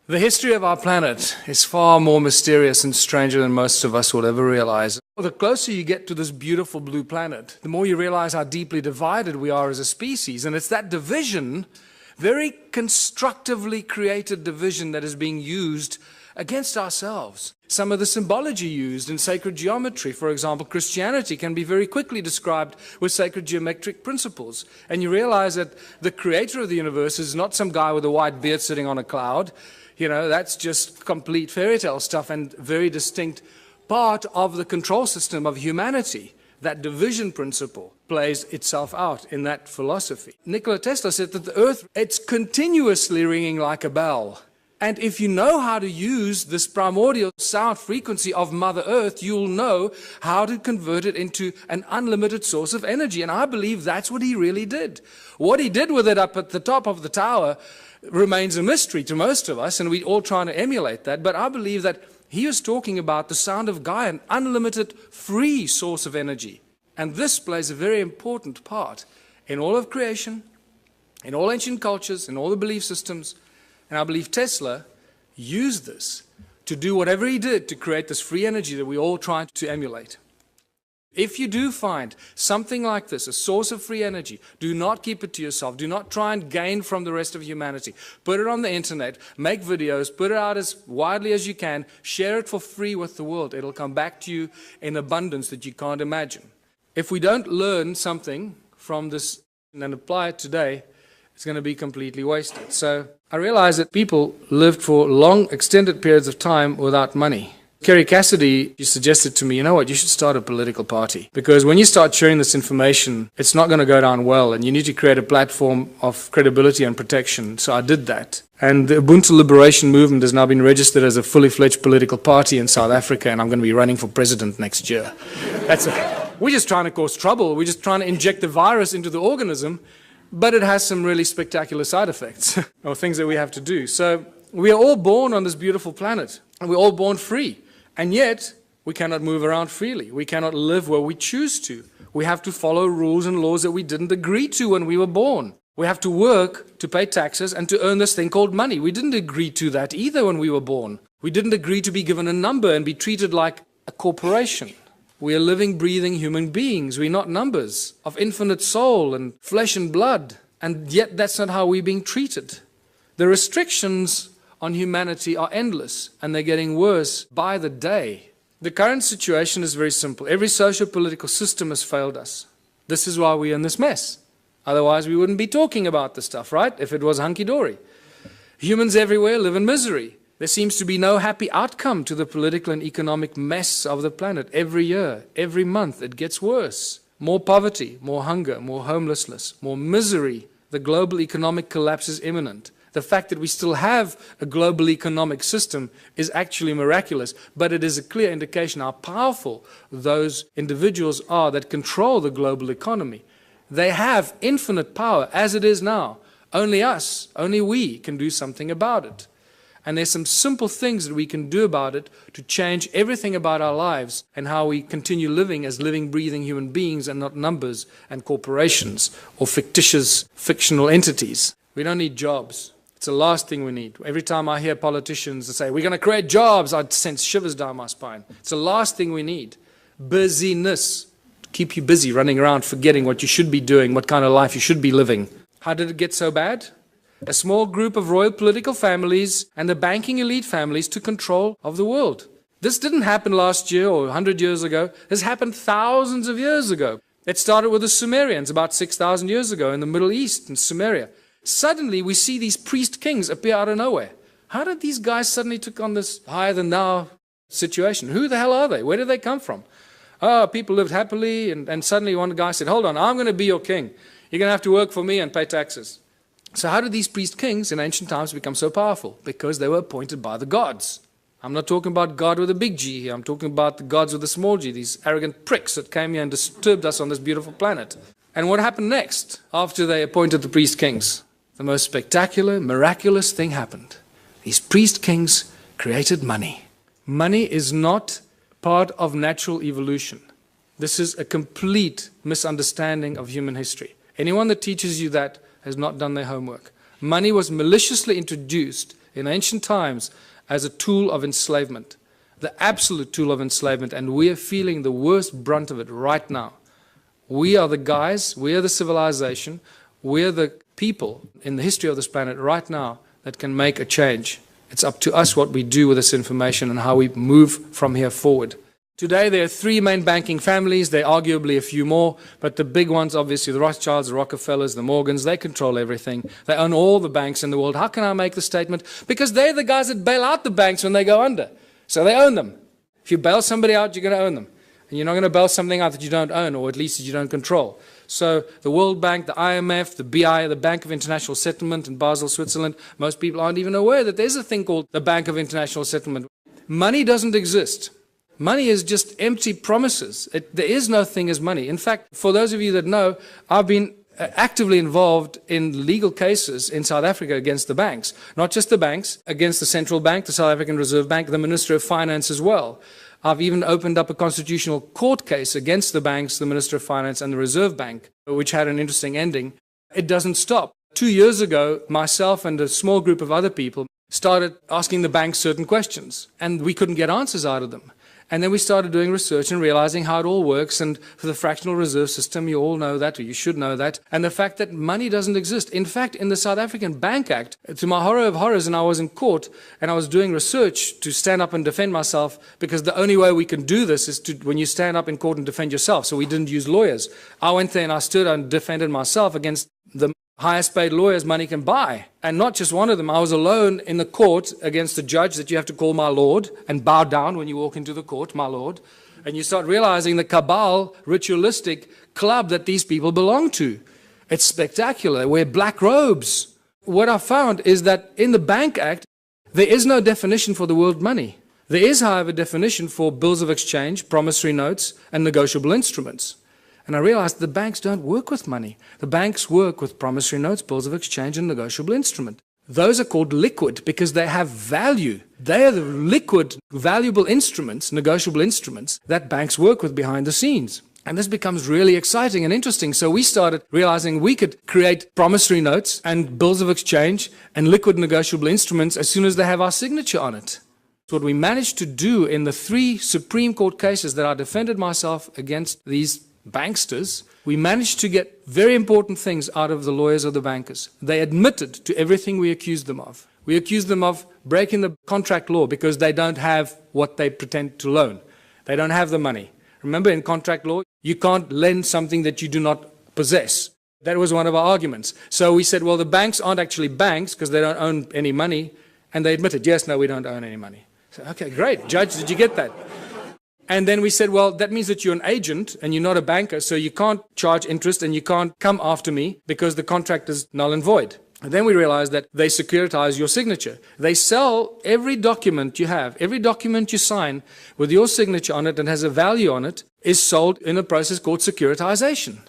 The history of our planet is far more mysterious and stranger than most of us will ever realize. The closer you get to this beautiful blue planet, the more you realize how deeply divided we are as a species. And it's that division, very constructively created division, that is being used against ourselves. Some of the symbology used in sacred geometry, for example, Christianity, can be very quickly described with sacred geometric principles. And you realize that the creator of the universe is not some guy with a white beard sitting on a cloud. You know, that's just complete fairy tale stuff and very distinct part of the control system of humanity. That division principle plays itself out in that philosophy. Nikola Tesla said that the earth, it's continuously ringing like a bell. And if you know how to use this primordial sound frequency of Mother Earth, you'll know how to convert it into an unlimited source of energy. And I believe that's what he really did. What he did with it up at the top of the tower remains a mystery to most of us, and we're all trying to emulate that. But I believe that he was talking about the sound of Gaia, an unlimited free source of energy. And this plays a very important part in all of creation, in all ancient cultures, in all the belief systems. And I believe Tesla used this to do whatever he did to create this free energy that we all try to emulate. If you do find something like this, a source of free energy, do not keep it to yourself. Do not try and gain from the rest of humanity. Put it on the internet, make videos, put it out as widely as you can, share it for free with the world. It'll come back to you in abundance that you can't imagine. If we don't learn something from this and apply it today, it's going to be completely wasted. So I realized that people lived for long, extended periods of time without money. Kerry Cassidy, you suggested to me, you know what, you should start a political party. Because when you start sharing this information, it's not going to go down well, and you need to create a platform of credibility and protection. So I did that. And the UBUNTU Liberation Movement has now been registered as a fully fledged political party in South Africa, and I'm going to be running for president next year. We're just trying to cause trouble. We're just trying to inject the virus into the organism, but it has some really spectacular side effects, or things that we have to do. So we are all born on this beautiful planet, and we're all born free. And yet, we cannot move around freely. We cannot live where we choose to. We have to follow rules and laws that we didn't agree to when we were born. We have to work to pay taxes and to earn this thing called money. We didn't agree to that either when we were born. We didn't agree to be given a number and be treated like a corporation. We are living, breathing human beings. We're not numbers of infinite soul and flesh and blood. And yet, that's not how we're being treated. The restrictions on humanity are endless, and they're getting worse by the day. The current situation is very simple. Every socio-political system has failed us. This is why we're in this mess. Otherwise, we wouldn't be talking about this stuff, right? If it was hunky-dory. Humans everywhere live in misery. There seems to be no happy outcome to the political and economic mess of the planet. Every year, every month, it gets worse. More poverty, more hunger, more homelessness, more misery. The global economic collapse is imminent. The fact that we still have a global economic system is actually miraculous, but it is a clear indication how powerful those individuals are that control the global economy. They have infinite power as it is now. Only us, only we can do something about it. And there's some simple things that we can do about it to change everything about our lives and how we continue living as living, breathing human beings and not numbers and corporations or fictitious, fictional entities. We don't need jobs. It's the last thing we need. Every time I hear politicians say, we're going to create jobs, I sense shivers down my spine. It's the last thing we need. Busyness. Keep you busy running around forgetting what you should be doing, what kind of life you should be living. How did it get so bad? A small group of royal political families and the banking elite families took control of the world. This didn't happen last year or 100 years ago. This happened thousands of years ago. It started with the Sumerians about 6,000 years ago in the Middle East, in Sumeria. Suddenly, we see these priest kings appear out of nowhere. How did these guys suddenly take on this higher-than-thou situation? Who the hell are they? Where did they come from? Oh, people lived happily, and suddenly one guy said, hold on, I'm going to be your king. You're going to have to work for me and pay taxes. So how did these priest kings in ancient times become so powerful? Because they were appointed by the gods. I'm not talking about God with a big G here. I'm talking about the gods with a small g, these arrogant pricks that came here and disturbed us on this beautiful planet. And what happened next after they appointed the priest kings? The most spectacular, miraculous thing happened. These priest kings created money. Money is not part of natural evolution. This is a complete misunderstanding of human history. Anyone that teaches you that has not done their homework. Money was maliciously introduced in ancient times as a tool of enslavement, the absolute tool of enslavement, and we are feeling the worst brunt of it right now. We are the guys, we are the civilization, we are the people in the history of this planet right now that can make a change. It's up to us what we do with this information and how we move from here forward. Today there are three main banking families, there are arguably a few more, but the big ones, obviously the Rothschilds, the Rockefellers, the Morgans, they control everything. They own all the banks in the world. How can I make the statement? Because they're the guys that bail out the banks when they go under. So they own them. If you bail somebody out, you're going to own them. And you're not going to bail something out that you don't own, or at least that you don't control. So the World Bank, the IMF, the BI, the Bank of International Settlement in Basel, Switzerland, most people aren't even aware that there's a thing called the Bank of International Settlement. Money doesn't exist. Money is just empty promises. There is no thing as money. In fact, for those of you that know, I've been actively involved in legal cases in South Africa against the banks. Not just the banks, against the Central Bank, the South African Reserve Bank, the Minister of Finance as well. I've even opened up a constitutional court case against the banks, the Minister of Finance and the Reserve Bank, which had an interesting ending. It doesn't stop. 2 years ago, myself and a small group of other people started asking the banks certain questions, and we couldn't get answers out of them. And then we started doing research and realizing how it all works. And for the fractional reserve system, you all know that, or you should know that. And the fact that money doesn't exist. In fact, in the South African Bank Act, to my horror of horrors, and I was in court and I was doing research to stand up and defend myself, because the only way we can do this is to, when you stand up in court and defend yourself. So we didn't use lawyers. I went there and I stood and defended myself against the highest paid lawyers money can buy. And not just one of them. I was alone in the court against a judge that you have to call my lord and bow down when you walk into the court, my lord. And you start realizing the cabal, ritualistic club that these people belong to. It's spectacular. They wear black robes. What I found is that in the Bank Act, there is no definition for the world money. There is, however, a definition for bills of exchange, promissory notes, and negotiable instruments. And I realized the banks don't work with money. The banks work with promissory notes, bills of exchange, and negotiable instrument. Those are called liquid because they have value. They are the liquid, valuable instruments, negotiable instruments, that banks work with behind the scenes. And this becomes really exciting and interesting. So we started realizing we could create promissory notes and bills of exchange and liquid negotiable instruments as soon as they have our signature on it. What we managed to do in the 3 Supreme Court cases that I defended myself against these banksters, we managed to get very important things out of the lawyers of the bankers. They admitted to everything we accused them of. We accused them of breaking the contract law because they don't have what they pretend to loan. They don't have the money. Remember, in contract law, you can't lend something that you do not possess. That was one of our arguments. So we said, well, the banks aren't actually banks because they don't own any money. And they admitted, yes, no, we don't own any money. So, okay, great. Judge, did you get that? And then we said, well, that means that you're an agent and you're not a banker, so you can't charge interest and you can't come after me because the contract is null and void. And then we realized that they securitize your signature. They sell every document you have, every document you sign with your signature on it and has a value on it is sold in a process called securitization.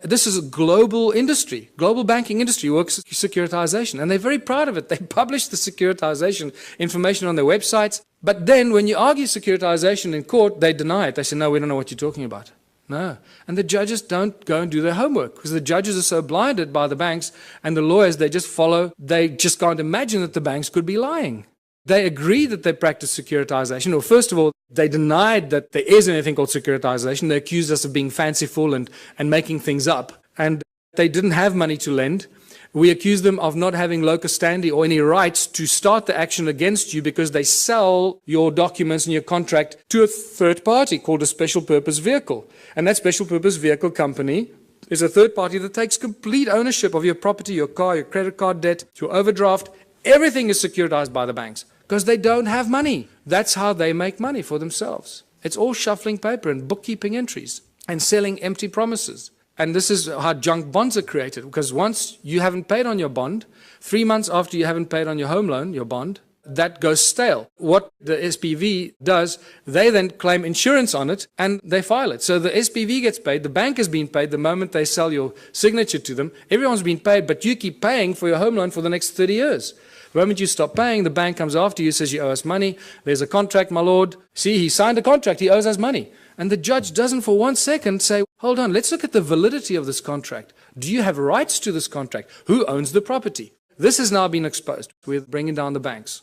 This is a global industry. Global banking industry works securitization, and they're very proud of it. They publish the securitization information on their websites. But then when you argue securitization in court, they deny it. They say, no, we don't know what you're talking about. No. And the judges don't go and do their homework because the judges are so blinded by the banks, and the lawyers, they just follow. They just can't imagine that the banks could be lying. They agree that they practice securitization. Or first of all, they denied that there is anything called securitization. They accused us of being fanciful and making things up. And they didn't have money to lend. We accused them of not having locus standi or any rights to start the action against you because they sell your documents and your contract to a third party called a special purpose vehicle. And that special purpose vehicle company is a third party that takes complete ownership of your property, your car, your credit card debt, your overdraft. Everything is securitized by the banks because they don't have money. That's how they make money for themselves. It's all shuffling paper and bookkeeping entries and selling empty promises. And this is how junk bonds are created, because once you haven't paid on your bond, 3 months after you haven't paid on your home loan, your bond, that goes stale. What the SPV does, they then claim insurance on it and they file it. So the SPV gets paid, the bank has been paid the moment they sell your signature to them. Everyone's been paid, but you keep paying for your home loan for the next 30 years. The moment you stop paying, the bank comes after you, says you owe us money. There's a contract, my lord. See, he signed a contract, he owes us money. And the judge doesn't for 1 second say, hold on, let's look at the validity of this contract. Do you have rights to this contract? Who owns the property? This has now been exposed. We're bringing down the banks.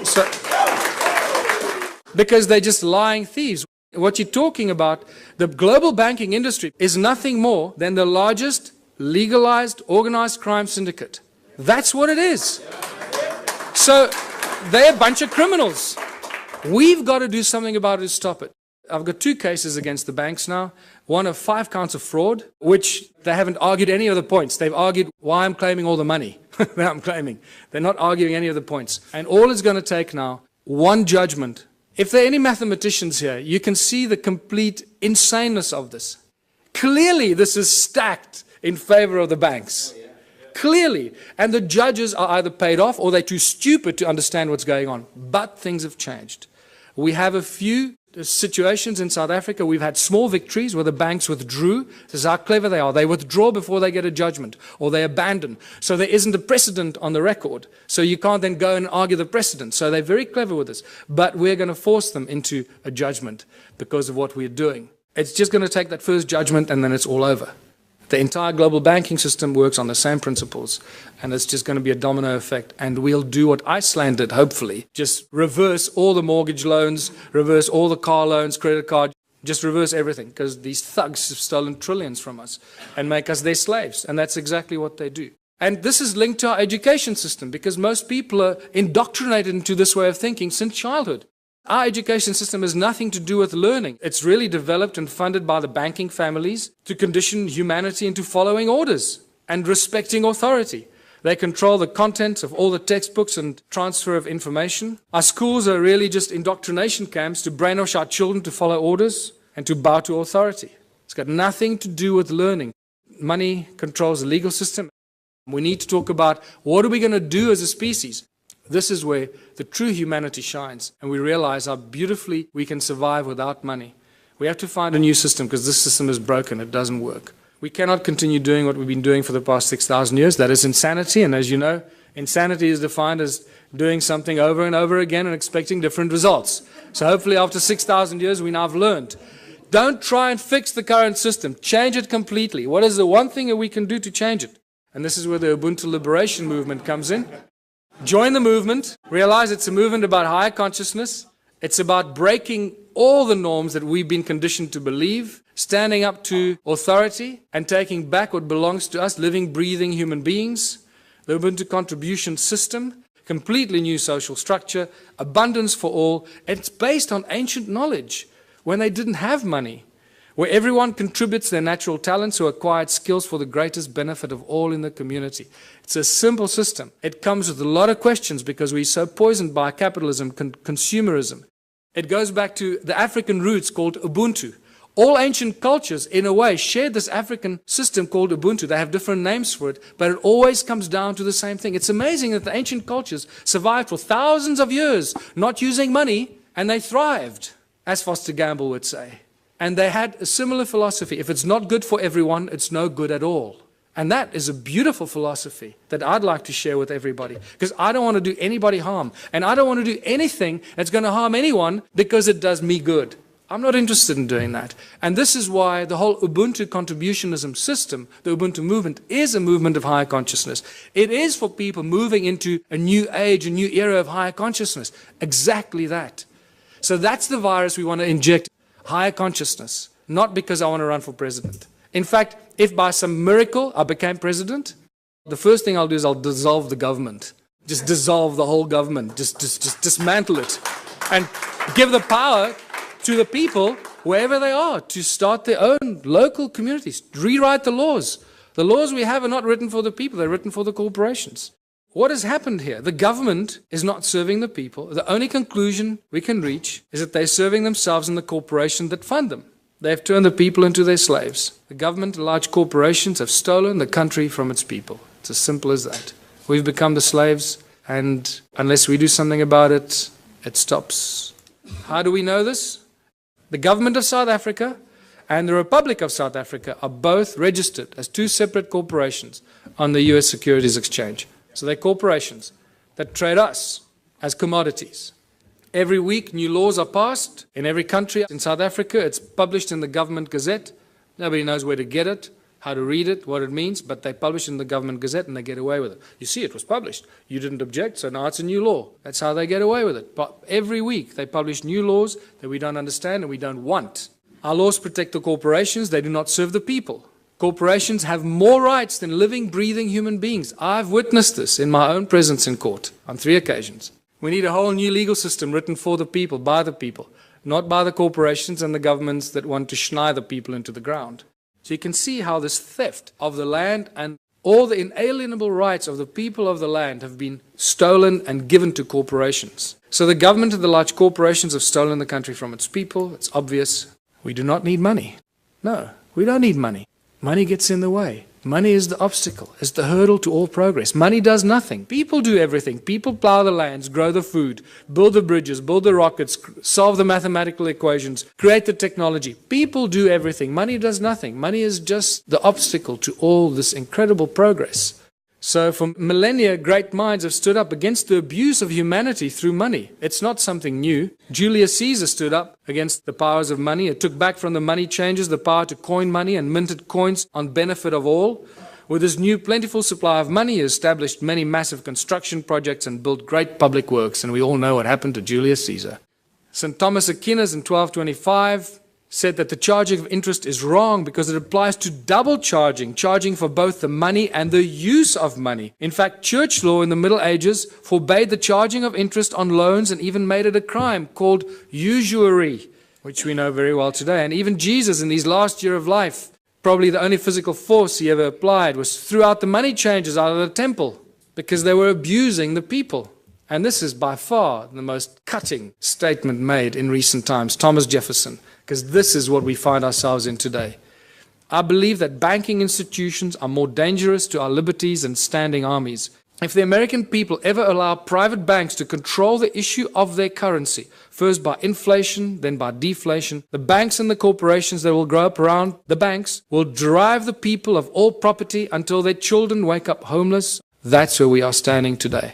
So, because they're just lying thieves. What you're talking about, the global banking industry is nothing more than the largest legalized organized crime syndicate. That's what it is. So they're a bunch of criminals. We've got to do something about it to stop it. I've got 2 cases against the banks now. One of 5 counts of fraud, which they haven't argued any of the points. They've argued why I'm claiming all the money that I'm claiming. They're not arguing any of the points. And all it's going to take now, one judgment. If there are any mathematicians here, you can see the complete insaneness of this. Clearly, this is stacked in favor of the banks. Clearly. And the judges are either paid off or they're too stupid to understand what's going on. But things have changed. We have a few situations in South Africa. We've had small victories where the banks withdrew. This is how clever they are. They withdraw before they get a judgment, or they abandon. So there isn't a precedent on the record. So you can't then go and argue the precedent. So they're very clever with this. But we're going to force them into a judgment because of what we're doing. It's just going to take that first judgment and then it's all over. The entire global banking system works on the same principles, and it's just going to be a domino effect. And we'll do what Iceland did, hopefully. Just reverse all the mortgage loans, reverse all the car loans, credit card, just reverse everything, because these thugs have stolen trillions from us and make us their slaves. And that's exactly what they do. And this is linked to our education system, because most people are indoctrinated into this way of thinking since childhood. Our education system has nothing to do with learning. It's really developed and funded by the banking families to condition humanity into following orders and respecting authority. They control the contents of all the textbooks and transfer of information. Our schools are really just indoctrination camps to brainwash our children to follow orders and to bow to authority. It's got nothing to do with learning. Money controls the legal system. We need to talk about what are we going to do as a species. This is where the true humanity shines, and we realize how beautifully we can survive without money. We have to find a new system, because this system is broken. It doesn't work. We cannot continue doing what we've been doing for the past 6,000 years. That is insanity, and as you know, insanity is defined as doing something over and over again and expecting different results. So hopefully after 6,000 years we now have learned. Don't try and fix the current system. Change it completely. What is the one thing that we can do to change it? And this is where the UBUNTU liberation movement comes in. Join the movement, realize it's a movement about higher consciousness. It's about breaking all the norms that we've been conditioned to believe, standing up to authority and taking back what belongs to us, living, breathing human beings. The UBUNTU contribution system, completely new social structure, abundance for all. It's based on ancient knowledge when they didn't have money, where everyone contributes their natural talents or acquired skills for the greatest benefit of all in the community. It's a simple system. It comes with a lot of questions because we're so poisoned by capitalism, consumerism. It goes back to the African roots called UBUNTU. All ancient cultures, in a way, shared this African system called UBUNTU. They have different names for it, but it always comes down to the same thing. It's amazing that the ancient cultures survived for thousands of years, not using money, and they thrived, as Foster Gamble would say. And they had a similar philosophy. If it's not good for everyone, it's no good at all. And that is a beautiful philosophy that I'd like to share with everybody, because I don't want to do anybody harm. And I don't want to do anything that's going to harm anyone because it does me good. I'm not interested in doing that. And this is why the whole UBUNTU contributionism system, the UBUNTU movement, is a movement of higher consciousness. It is for people moving into a new age, a new era of higher consciousness. Exactly that. So that's the virus we want to inject. Higher consciousness, not because I want to run for president. In fact, if by some miracle I became president, the first thing I'll do is I'll dissolve the government. Just dissolve the whole government. Just dismantle it. And give the power to the people, wherever they are, to start their own local communities. Rewrite the laws. The laws we have are not written for the people, they're written for the corporations. What has happened here? The government is not serving the people. The only conclusion we can reach is that they're serving themselves and the corporation that fund them. They've turned the people into their slaves. The government and large corporations have stolen the country from its people. It's as simple as that. We've become the slaves, and unless we do something about it, it stops. How do we know this? The government of South Africa and the Republic of South Africa are both registered as 2 separate corporations on the US Securities Exchange. So they're corporations that trade us as commodities. Every week new laws are passed in every country. In South Africa it's published in the government gazette. Nobody knows where to get it. how to read it, what it means, but they publish it in the government gazette and they get away with it. You see, it was published. You didn't object, so now it's a new law. That's how they get away with it. But every week they publish new laws that we don't understand and we don't want. Our laws protect the corporations. They do not serve the people. Corporations have more rights than living, breathing human beings. I've witnessed this in my own presence in court on 3 occasions. We need a whole new legal system written for the people, by the people, not by the corporations and the governments that want to schneid the people into the ground. So you can see how this theft of the land and all the inalienable rights of the people of the land have been stolen and given to corporations. So the government and the large corporations have stolen the country from its people. It's obvious. We do not need money. No, we don't need money. Money gets in the way. Money is the obstacle, is the hurdle to all progress. Money does nothing. People do everything. People plow the lands, grow the food, build the bridges, build the rockets, solve the mathematical equations, create the technology. People do everything. Money does nothing. Money is just the obstacle to all this incredible progress. So for millennia, great minds have stood up against the abuse of humanity through money. It's not something new. Julius Caesar stood up against the powers of money. It took back from the money changers the power to coin money and minted coins on benefit of all. With this new plentiful supply of money, he established many massive construction projects and built great public works. And we all know what happened to Julius Caesar. St. Thomas Aquinas in 1225 said that the charging of interest is wrong because it applies to double charging, charging for both the money and the use of money. In fact, church law in the Middle Ages forbade the charging of interest on loans and even made it a crime called usury, which we know very well today. And even Jesus in his last year of life, probably the only physical force he ever applied was threw out the money changers out of the temple because they were abusing the people. And this is by far the most cutting statement made in recent times, Thomas Jefferson, because this is what we find ourselves in today. I believe that banking institutions are more dangerous to our liberties than standing armies. If the American people ever allow private banks to control the issue of their currency, first by inflation, then by deflation, the banks and the corporations that will grow up around the banks will drive the people of all property until their children wake up homeless. That's where we are standing today.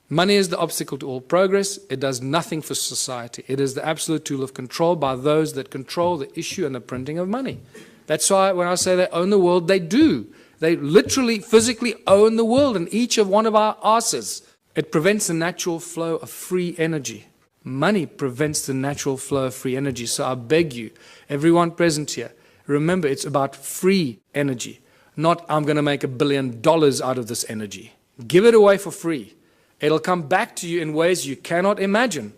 Money is the obstacle to all progress. It does nothing for society. It is the absolute tool of control by those that control the issue and the printing of money. That's why when I say they own the world, they do. They literally, physically own the world and each of one of our asses. It prevents the natural flow of free energy. Money prevents the natural flow of free energy. So I beg you, everyone present here, remember it's about free energy, not I'm going to make $1 billion out of this energy. Give it away for free. It'll come back to you in ways you cannot imagine.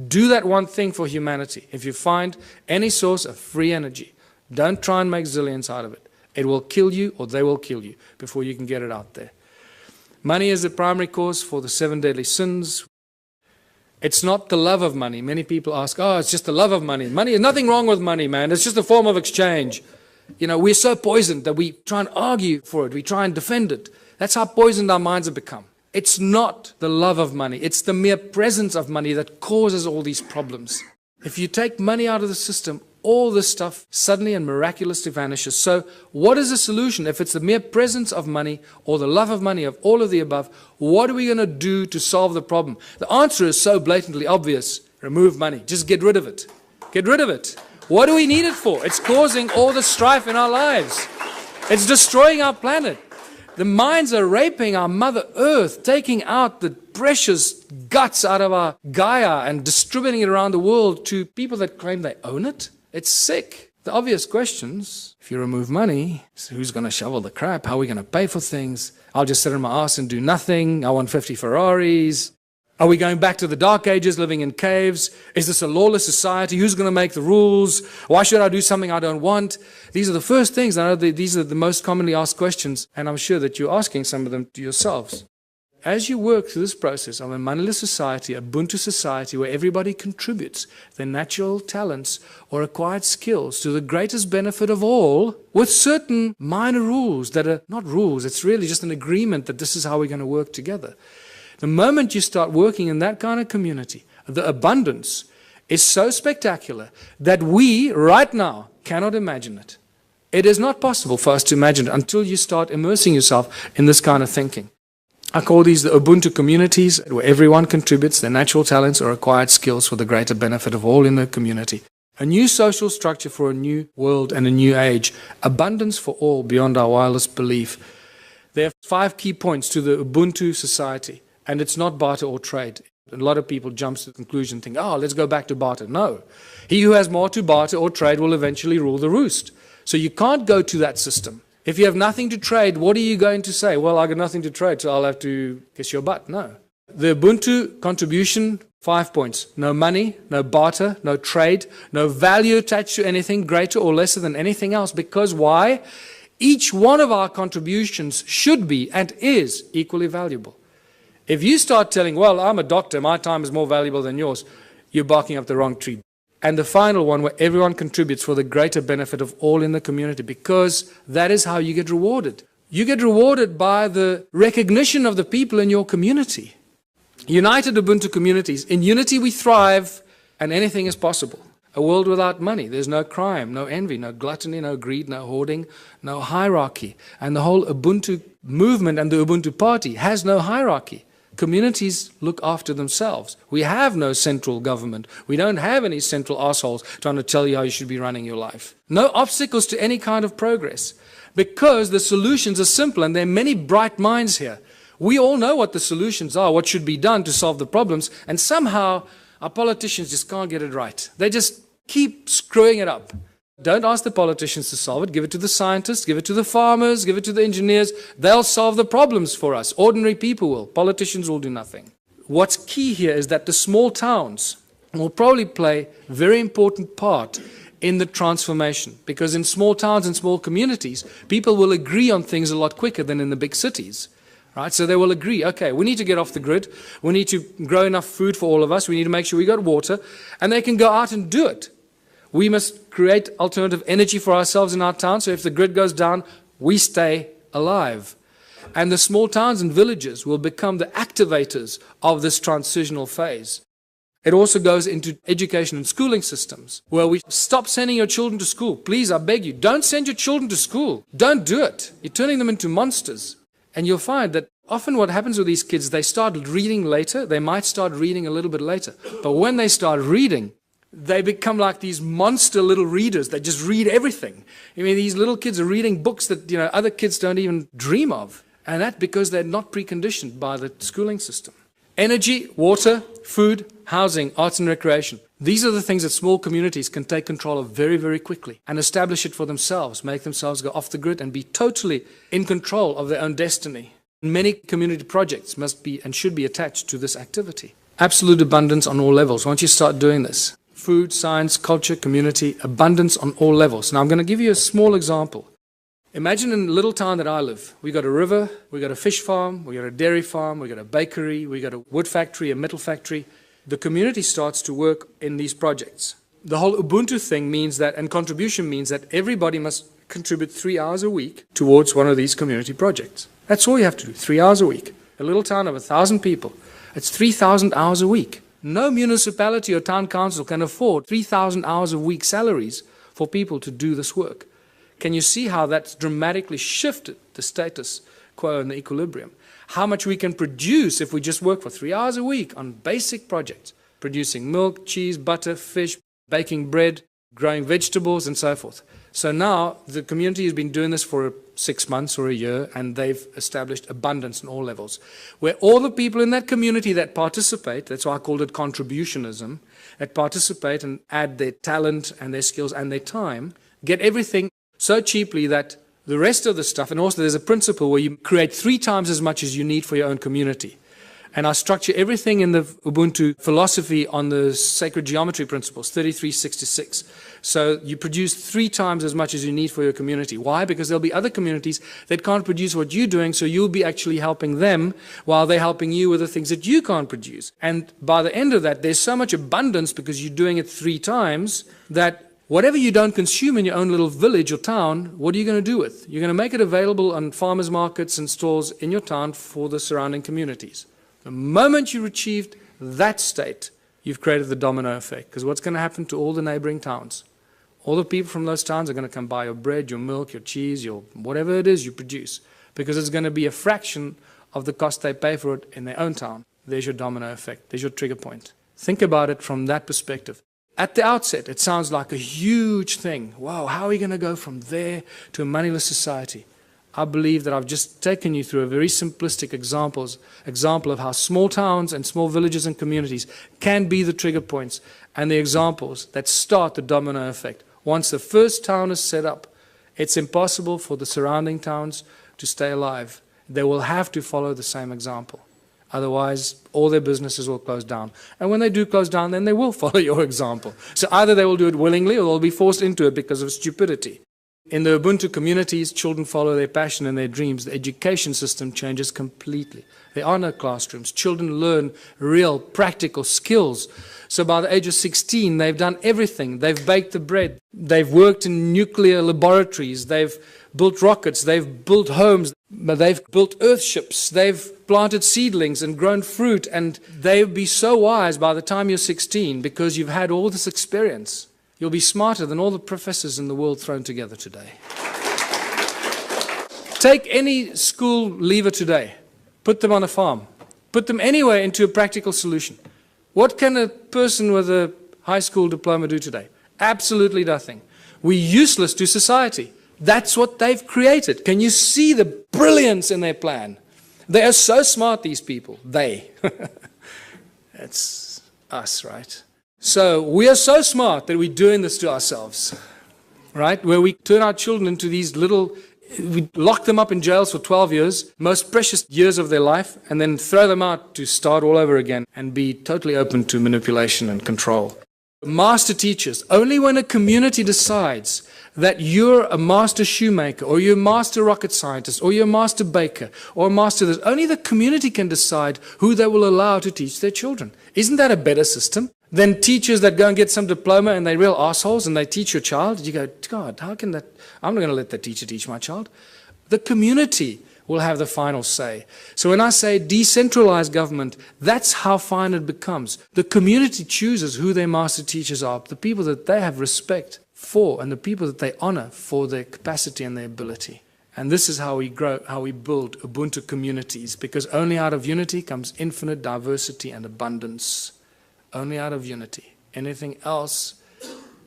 Do that one thing for humanity. If you find any source of free energy, don't try and make zillions out of it. It will kill you or they will kill you before you can get it out there. Money is the primary cause for the 7 deadly sins. It's not the love of money. Many people ask, oh, it's just the love of money. Money, there's nothing wrong with money, man. It's just a form of exchange. You know, we're so poisoned that we try and argue for it. We try and defend it. That's how poisoned our minds have become. It's not the love of money. It's the mere presence of money that causes all these problems. If you take money out of the system, all this stuff suddenly and miraculously vanishes. So what is the solution? If it's the mere presence of money or the love of money, of all of the above, what are we going to do to solve the problem? The answer is so blatantly obvious. Remove money. Just get rid of it. Get rid of it. What do we need it for? It's causing all the strife in our lives. It's destroying our planet. The mines are raping our Mother Earth, taking out the precious guts out of our Gaia and distributing it around the world to people that claim they own it. It's sick. The obvious questions, if you remove money, so who's going to shovel the crap? How are we going to pay for things? I'll just sit on my ass and do nothing. I want 50 Ferraris. Are we going back to the dark ages, living in caves? Is this a lawless society? Who's going to make the rules? Why should I do something I don't want? These are the first things. I know these are the most commonly asked questions, and I'm sure that you're asking some of them to yourselves. As you work through this process of a moneyless society, a UBUNTU society where everybody contributes their natural talents or acquired skills to the greatest benefit of all, with certain minor rules that are not rules, it's really just an agreement that this is how we're going to work together. The moment you start working in that kind of community, the abundance is so spectacular that we, right now, cannot imagine it. It is not possible for us to imagine it until you start immersing yourself in this kind of thinking. I call these the UBUNTU communities, where everyone contributes their natural talents or acquired skills for the greater benefit of all in the community. A new social structure for a new world and a new age. Abundance for all beyond our wildest belief. There are 5 key points to the Ubuntu society, and it's not barter or trade. A lot of people jump to the conclusion, think, oh, let's go back to barter. No. He who has more to barter or trade will eventually rule the roost. So you can't go to that system. If you have nothing to trade, what are you going to say? Well, I got nothing to trade, so I'll have to kiss your butt. No. The Ubuntu contribution, 5 points. No money, no barter, no trade, no value attached to anything greater or lesser than anything else. Because why? Each one of our contributions should be and is equally valuable. If you start telling, well, I'm a doctor, my time is more valuable than yours, you're barking up the wrong tree. And the final one, where everyone contributes for the greater benefit of all in the community, because that is how you get rewarded. You get rewarded by the recognition of the people in your community. United Ubuntu communities. In unity we thrive, and anything is possible. A world without money. There's no crime, no envy, no gluttony, no greed, no hoarding, no hierarchy. And the whole Ubuntu movement and the Ubuntu party has no hierarchy. Communities look after themselves. We have no central government. We don't have any central assholes trying to tell you how you should be running your life. No obstacles to any kind of progress, because the solutions are simple, and there are many bright minds here. We all know what the solutions are, what should be done to solve the problems, and somehow our politicians just can't get it right. They just keep screwing it up. Don't ask the politicians to solve it. Give it to the scientists, give it to the farmers, give it to the engineers. They'll solve the problems for us. Ordinary people will. Politicians will do nothing. What's key here is that the small towns will probably play a very important part in the transformation, because in small towns and small communities, people will agree on things a lot quicker than in the big cities. Right? So they will agree, okay, we need to get off the grid. We need to grow enough food for all of us. We need to make sure we got water. And they can go out and do it. We must create alternative energy for ourselves in our town, so if the grid goes down, we stay alive. And the small towns and villages will become the activators of this transitional phase. It also goes into education and schooling systems, where we stop sending your children to school. Please, I beg you, don't send your children to school. Don't do it. You're turning them into monsters. And you'll find that often what happens with these kids, they start reading later. They might start reading a little bit later. But when they start reading, they become like these monster little readers. They just read everything. I mean, these little kids are reading books that, other kids don't even dream of. And that's because they're not preconditioned by the schooling system. Energy, water, food, housing, arts and recreation. These are the things that small communities can take control of very, very quickly and establish it for themselves, make themselves go off the grid and be totally in control of their own destiny. Many community projects must be and should be attached to this activity. Absolute abundance on all levels. Once you start doing this, food, science, culture, community, abundance on all levels. Now I'm going to give you a small example. Imagine in the little town that I live, we got a river, we got a fish farm, we got a dairy farm, we got a bakery, we got a wood factory, a metal factory. The community starts to work in these projects. The whole Ubuntu thing means that, and contribution means that everybody must contribute 3 hours a week towards one of these community projects. That's all you have to do, 3 hours a week. A little town of 1,000 people, it's 3,000 hours a week. No municipality or town council can afford 3,000 hours a week salaries for people to do this work. Can you see how that's dramatically shifted the status quo and the equilibrium? How much we can produce if we just work for 3 hours a week on basic projects, producing milk, cheese, butter, fish, baking bread, growing vegetables, and so forth. So now the community has been doing this for 6 months or a year, and they've established abundance on all levels, where all the people in that community that participate, that's why I called it contributionism, that participate and add their talent and their skills and their time, get everything so cheaply that the rest of the stuff, and also there's a principle where you create 3 times as much as you need for your own community. And I structure everything in the Ubuntu philosophy on the sacred geometry principles, 3366. So you produce 3 times as much as you need for your community. Why? Because there'll be other communities that can't produce what you're doing, so you'll be actually helping them while they're helping you with the things that you can't produce. And by the end of that, there's so much abundance because you're doing it 3 times that whatever you don't consume in your own little village or town, what are you going to do with? You're going to make it available on farmers markets and stores in your town for the surrounding communities. The moment you achieved that state, you've created the domino effect. Because what's going to happen to all the neighboring towns? All the people from those towns are going to come buy your bread, your milk, your cheese, your whatever it is you produce. Because it's going to be a fraction of the cost they pay for it in their own town. There's your domino effect. There's your trigger point. Think about it from that perspective. At the outset, it sounds like a huge thing. Wow, how are we going to go from there to a moneyless society? I believe that I've just taken you through a very simplistic example of how small towns and small villages and communities can be the trigger points and the examples that start the domino effect. Once the first town is set up, it's impossible for the surrounding towns to stay alive. They will have to follow the same example. Otherwise, all their businesses will close down. And when they do close down, then they will follow your example. So either they will do it willingly or they'll be forced into it because of stupidity. In the Ubuntu communities, children follow their passion and their dreams. The education system changes completely. There are no classrooms. Children learn real, practical skills. So by the age of 16, they've done everything. They've baked the bread. They've worked in nuclear laboratories. They've built rockets. They've built homes. They've built earthships. They've planted seedlings and grown fruit. And they'll be so wise by the time you're 16 because you've had all this experience. You'll be smarter than all the professors in the world thrown together today. Take any school leaver today, put them on a farm, put them anywhere into a practical solution. What can a person with a high school diploma do today? Absolutely nothing. We're useless to society. That's what they've created. Can you see the brilliance in their plan? They are so smart, these people. They. It's us, right? So we are so smart that we're doing this to ourselves, right? Where we turn our children into these little, we lock them up in jails for 12 years, most precious years of their life, and then throw them out to start all over again and be totally open to manipulation and control. Master teachers, only when a community decides that you're a master shoemaker or you're a master rocket scientist or you're a master baker or a master this, only the community can decide who they will allow to teach their children. Isn't that a better system than teachers that go and get some diploma and they're real assholes and they teach your child? You go, God, how can that? I'm not going to let that teacher teach my child. The community will have the final say. So when I say decentralized government, that's how fine it becomes. The community chooses who their master teachers are, the people that they have respect for and the people that they honor for their capacity and their ability. And this is how we grow, how we build Ubuntu communities, because only out of unity comes infinite diversity and abundance. Only out of unity. Anything else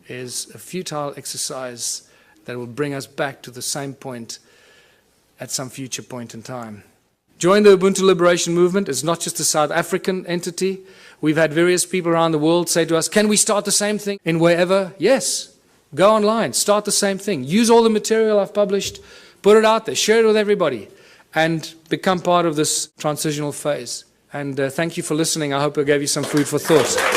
is a futile exercise that will bring us back to the same point at some future point in time. Join the Ubuntu Liberation Movement. It's not just a South African entity. We've had various people around the world say to us, can we start the same thing in wherever? Yes. Go online, start the same thing. Use all the material I've published, put it out there, share it with everybody, and become part of this transitional phase. And thank you for listening. I hope I gave you some food for thought.